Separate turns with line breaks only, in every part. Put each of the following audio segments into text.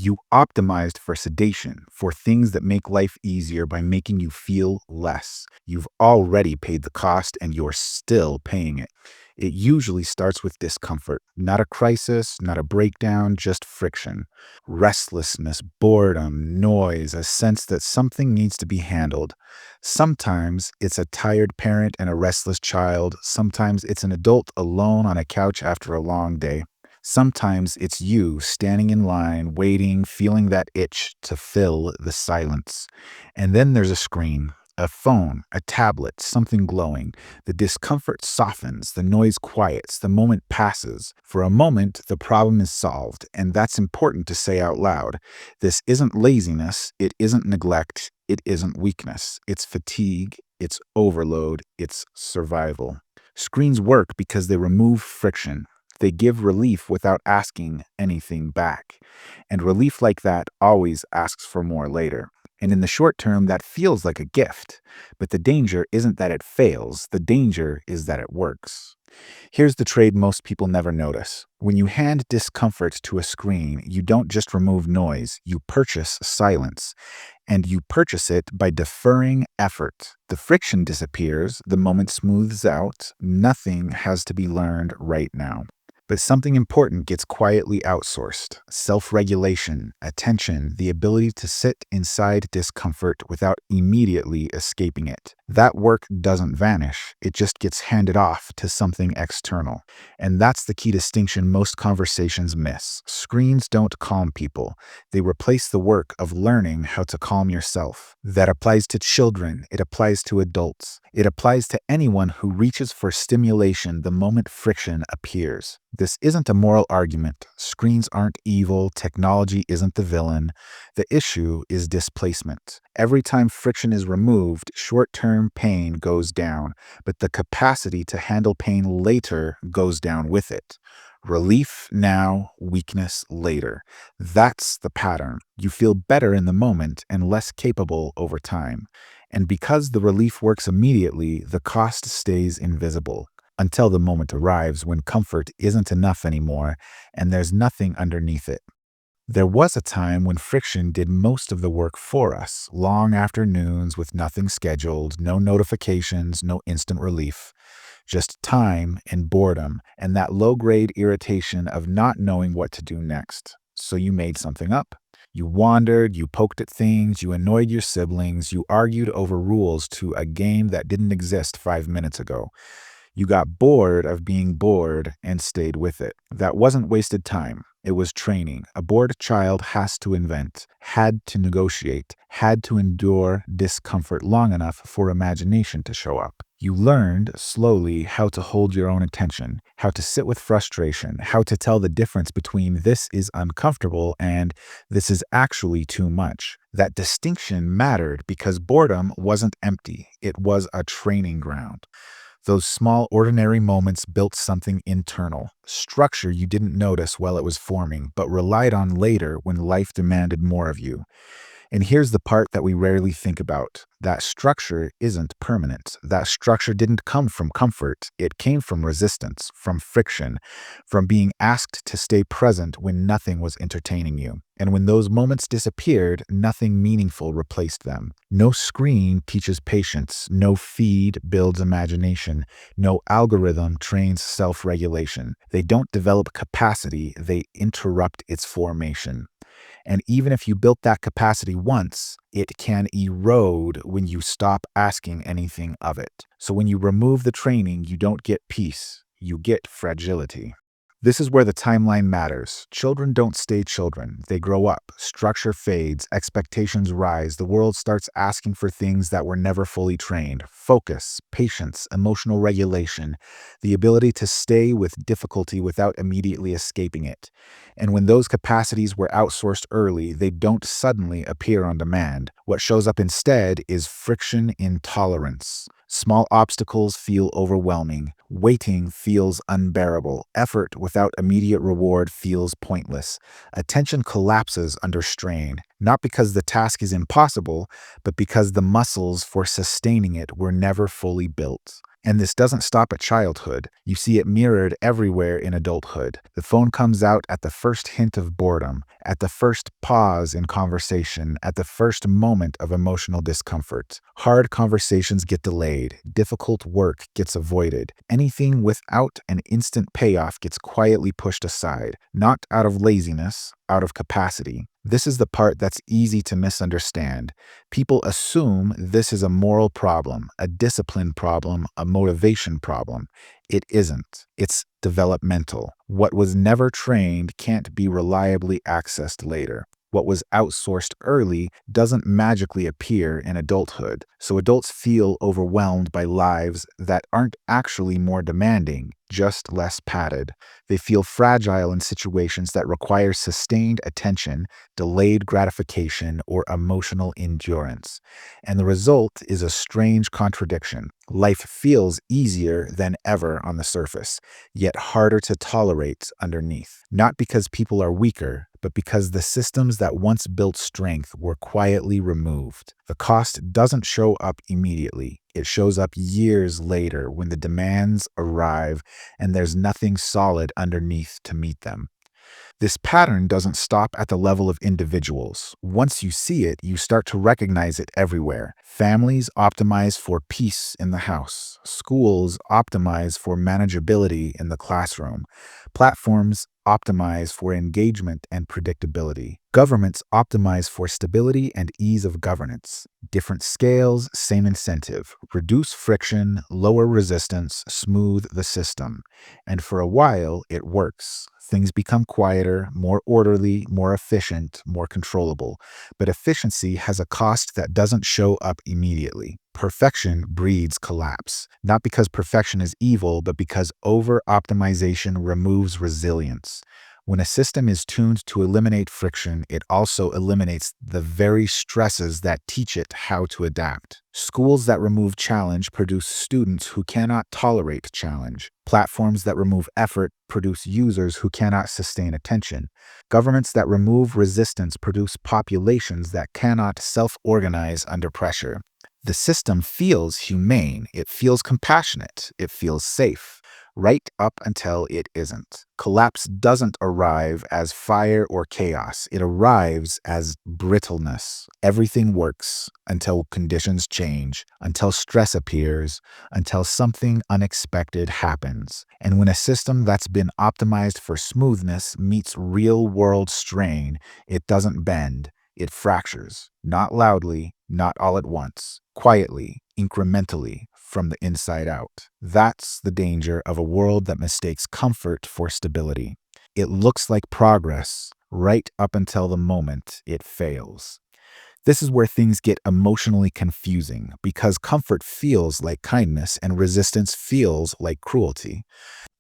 You optimized for sedation, for things that make life easier by making you feel less. You've already paid the cost and you're still paying it. It usually starts with discomfort, not a crisis, not a breakdown, just friction. Restlessness, boredom, noise, a sense that something needs to be handled. Sometimes it's a tired parent and a restless child. Sometimes it's an adult alone on a couch after a long day. Sometimes it's you standing in line, waiting, feeling that itch to fill the silence. And then there's a screen, a phone, a tablet, something glowing. The discomfort softens, the noise quiets, the moment passes. For a moment, the problem is solved, and that's important to say out loud. This isn't laziness, it isn't neglect, it isn't weakness. It's fatigue, it's overload, it's survival. Screens work because they remove friction. They give relief without asking anything back. And relief like that always asks for more later. And in the short term, that feels like a gift. But the danger isn't that it fails, the danger is that it works. Here's the trade most people never notice. When you hand discomfort to a screen, you don't just remove noise, you purchase silence. And you purchase it by deferring effort. The friction disappears, the moment smooths out, nothing has to be learned right now. But something important gets quietly outsourced. Self-regulation, attention, the ability to sit inside discomfort without immediately escaping it. That work doesn't vanish. It just gets handed off to something external. And that's the key distinction most conversations miss. Screens don't calm people. They replace the work of learning how to calm yourself. That applies to children. It applies to adults. It applies to anyone who reaches for stimulation the moment friction appears. This isn't a moral argument. Screens aren't evil. Technology isn't the villain. The issue is displacement. Every time friction is removed, short-term pain goes down, but the capacity to handle pain later goes down with it. Relief now, weakness later. That's the pattern. You feel better in the moment and less capable over time. And because the relief works immediately, the cost stays invisible until the moment arrives when comfort isn't enough anymore and there's nothing underneath it. There was a time when friction did most of the work for us, long afternoons with nothing scheduled, no notifications, no instant relief. Just time and boredom and that low-grade irritation of not knowing what to do next. So you made something up. You wandered, you poked at things, you annoyed your siblings, you argued over rules to a game that didn't exist 5 minutes ago. You got bored of being bored and stayed with it. That wasn't wasted time. It was training. A bored child has to invent, had to negotiate, had to endure discomfort long enough for imagination to show up. You learned slowly how to hold your own attention, how to sit with frustration, how to tell the difference between this is uncomfortable and this is actually too much. That distinction mattered because boredom wasn't empty. It was a training ground. Those small, ordinary moments built something internal, structure you didn't notice while it was forming, but relied on later when life demanded more of you. And here's the part that we rarely think about. That structure isn't permanent. That structure didn't come from comfort. It came from resistance, from friction, from being asked to stay present when nothing was entertaining you. And when those moments disappeared, nothing meaningful replaced them. No screen teaches patience. No feed builds imagination. No algorithm trains self-regulation. They don't develop capacity. They interrupt its formation. And even if you built that capacity once, it can erode when you stop asking anything of it. So when you remove the training, you don't get peace, you get fragility. This is where the timeline matters. Children don't stay children. They grow up. Structure fades. Expectations rise. The world starts asking for things that were never fully trained. Focus, patience, emotional regulation, the ability to stay with difficulty without immediately escaping it. And when those capacities were outsourced early, they don't suddenly appear on demand. What shows up instead is friction intolerance. Small obstacles feel overwhelming. Waiting feels unbearable. Effort without immediate reward feels pointless. Attention collapses under strain, not because the task is impossible, but because the muscles for sustaining it were never fully built. And this doesn't stop at childhood. You see it mirrored everywhere in adulthood. The phone comes out at the first hint of boredom, at the first pause in conversation, at the first moment of emotional discomfort. Hard conversations get delayed. Difficult work gets avoided. Anything without an instant payoff gets quietly pushed aside, not out of laziness, out of capacity. This is the part that's easy to misunderstand. People assume this is a moral problem, a discipline problem, a motivation problem. It isn't. It's developmental. What was never trained can't be reliably accessed later. What was outsourced early doesn't magically appear in adulthood, so adults feel overwhelmed by lives that aren't actually more demanding, just less padded. They feel fragile in situations that require sustained attention, delayed gratification, or emotional endurance. And the result is a strange contradiction. Life feels easier than ever on the surface, yet harder to tolerate underneath. Not because people are weaker, but because the systems that once built strength were quietly removed. The cost doesn't show up immediately. It shows up years later when the demands arrive and there's nothing solid underneath to meet them. This pattern doesn't stop at the level of individuals. Once you see it, you start to recognize it everywhere. Families optimize for peace in the house. Schools optimize for manageability in the classroom. Platforms optimize for engagement and predictability. Governments optimize for stability and ease of governance. Different scales, same incentive. Reduce friction, lower resistance, smooth the system. And for a while, it works. Things become quieter, more orderly, more efficient, more controllable. But efficiency has a cost that doesn't show up immediately. Perfection breeds collapse, not because perfection is evil, but because over-optimization removes resilience. When a system is tuned to eliminate friction, it also eliminates the very stresses that teach it how to adapt. Schools that remove challenge produce students who cannot tolerate challenge. Platforms that remove effort produce users who cannot sustain attention. Governments that remove resistance produce populations that cannot self-organize under pressure. The system feels humane, it feels compassionate, it feels safe, right up until it isn't. Collapse doesn't arrive as fire or chaos, it arrives as brittleness. Everything works until conditions change, until stress appears, until something unexpected happens. And when a system that's been optimized for smoothness meets real-world strain, it doesn't bend. It fractures, not loudly, not all at once, quietly, incrementally, from the inside out. That's the danger of a world that mistakes comfort for stability. It looks like progress right up until the moment it fails. This is where things get emotionally confusing because comfort feels like kindness and resistance feels like cruelty.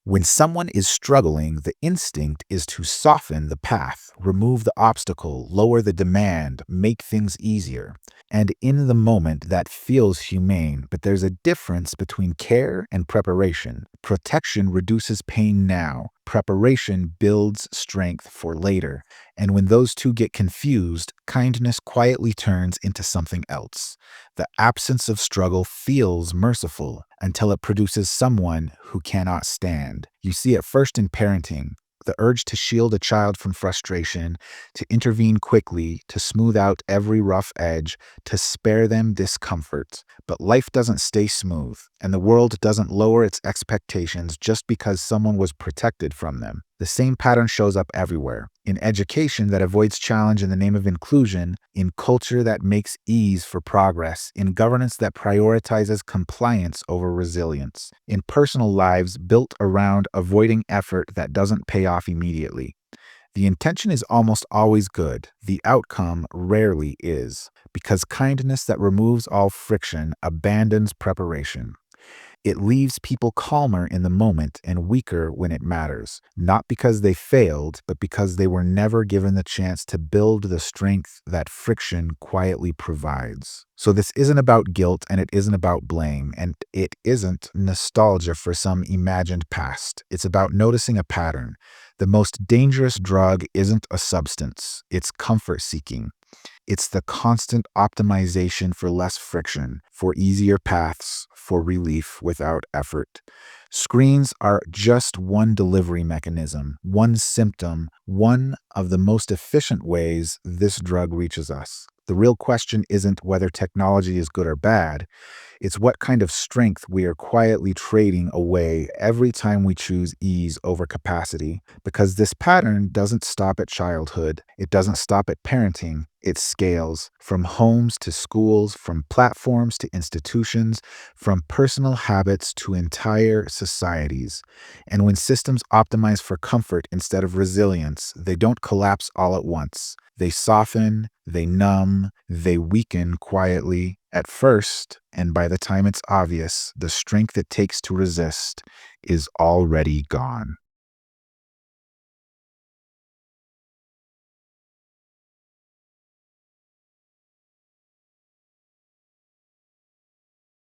When someone is struggling, the instinct is to soften the path, remove the obstacle, lower the demand, make things easier. And in the moment, that feels humane, but there's a difference between care and preparation. Protection reduces pain now. Preparation builds strength for later. And when those two get confused, kindness quietly turns into something else. The absence of struggle feels merciful until it produces someone who cannot stand. You see it first in parenting. The urge to shield a child from frustration, to intervene quickly, to smooth out every rough edge, to spare them discomfort. But life doesn't stay smooth, and the world doesn't lower its expectations just because someone was protected from them. The same pattern shows up everywhere. In education that avoids challenge in the name of inclusion, in culture that makes ease for progress, in governance that prioritizes compliance over resilience, in personal lives built around avoiding effort that doesn't pay off immediately. The intention is almost always good. The outcome rarely is, because kindness that removes all friction abandons preparation. It leaves people calmer in the moment and weaker when it matters, not because they failed, but because they were never given the chance to build the strength that friction quietly provides. So this isn't about guilt, and it isn't about blame, and it isn't nostalgia for some imagined past. It's about noticing a pattern. The most dangerous drug isn't a substance, it's comfort seeking. It's the constant optimization for less friction, for easier paths, for relief without effort. Screens are just one delivery mechanism, one symptom, one of the most efficient ways this drug reaches us. The real question isn't whether technology is good or bad. It's what kind of strength we are quietly trading away every time we choose ease over capacity. Because this pattern doesn't stop at childhood, it doesn't stop at parenting, it scales from homes to schools, from platforms to institutions, from personal habits to entire societies. And when systems optimize for comfort instead of resilience, they don't collapse all at once. They soften, they numb, they weaken quietly at first, and by the time it's obvious, the strength it takes to resist is already gone.